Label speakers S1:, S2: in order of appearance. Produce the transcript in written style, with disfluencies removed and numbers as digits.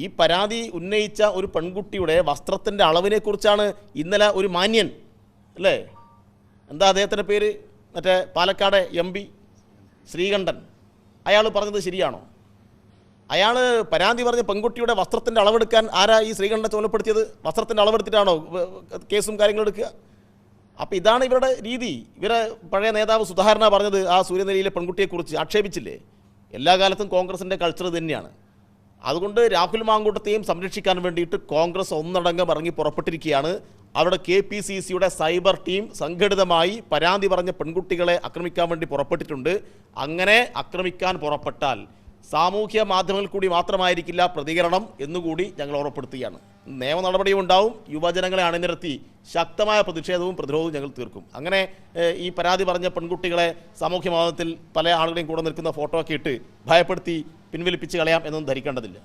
S1: ഈ പരാതി ഉന്നയിച്ച ഒരു പെൺകുട്ടിയുടെ വസ്ത്രത്തിൻ്റെ അളവിനെക്കുറിച്ചാണ് ഇന്നലെ ഒരു മാന്യൻ, അല്ലേ, എന്താ അദ്ദേഹത്തിൻ്റെ പേര്, മറ്റേ പാലക്കാട് MP ശ്രീകണ്ഠൻ, അയാൾ പറഞ്ഞത് ശരിയാണോ? അയാൾ പരാതി പറഞ്ഞ പെൺകുട്ടിയുടെ വസ്ത്രത്തിൻ്റെ അളവെടുക്കാൻ ആരാ ഈ ശ്രീകണ്ഠനെ ചുമതലപ്പെടുത്തിയത്? വസ്ത്രത്തിൻ്റെ അളവെടുത്തിട്ടാണോ കേസും കാര്യങ്ങളും എടുക്കുക? അപ്പോൾ ഇതാണ് ഇവരുടെ രീതി. ഇവരെ പഴയ നേതാവ് സുധാകരന പറഞ്ഞത് ആ സൂര്യനെല്ലിയിലെ പെൺകുട്ടിയെക്കുറിച്ച് ആക്ഷേപിച്ചില്ലേ? എല്ലാ കാലത്തും കോൺഗ്രസിൻ്റെ കൾച്ചർ തന്നെയാണ്. അതുകൊണ്ട് രാഹുൽ മാങ്കൂട്ടത്തെയും സംരക്ഷിക്കാൻ വേണ്ടിയിട്ട് കോൺഗ്രസ് ഒന്നടങ്കം ഇറങ്ങി പുറപ്പെട്ടിരിക്കുകയാണ്. അവിടെ KPCCയുടെ സൈബർ ടീം സംഘടിതമായി പരാതി പറഞ്ഞ പെൺകുട്ടികളെ ആക്രമിക്കാൻ വേണ്ടി പുറപ്പെട്ടിട്ടുണ്ട്. അങ്ങനെ ആക്രമിക്കാൻ പുറപ്പെട്ടാൽ സാമൂഹ്യ മാധ്യമങ്ങളിൽ കൂടി മാത്രമായിരിക്കില്ല പ്രതികരണം എന്നുകൂടി ഞങ്ങൾ ഓർമ്മപ്പെടുത്തുകയാണ്. നിയമ നടപടിയും ഉണ്ടാവും. യുവജനങ്ങളെ അണിനിരത്തി ശക്തമായ പ്രതിഷേധവും പ്രതിരോധവും ഞങ്ങൾ തീർക്കും. അങ്ങനെ ഈ പരാതി പറഞ്ഞ പെൺകുട്ടികളെ സാമൂഹ്യ മാധ്യമത്തിൽ പല ആളുകളെയും കൂടെ നിൽക്കുന്ന ഫോട്ടോ ഒക്കെ ഇട്ട് ഭയപ്പെടുത്തി പിൻവലിപ്പിച്ച് കളയാം എന്നൊന്നും ധരിക്കേണ്ടതില്ല.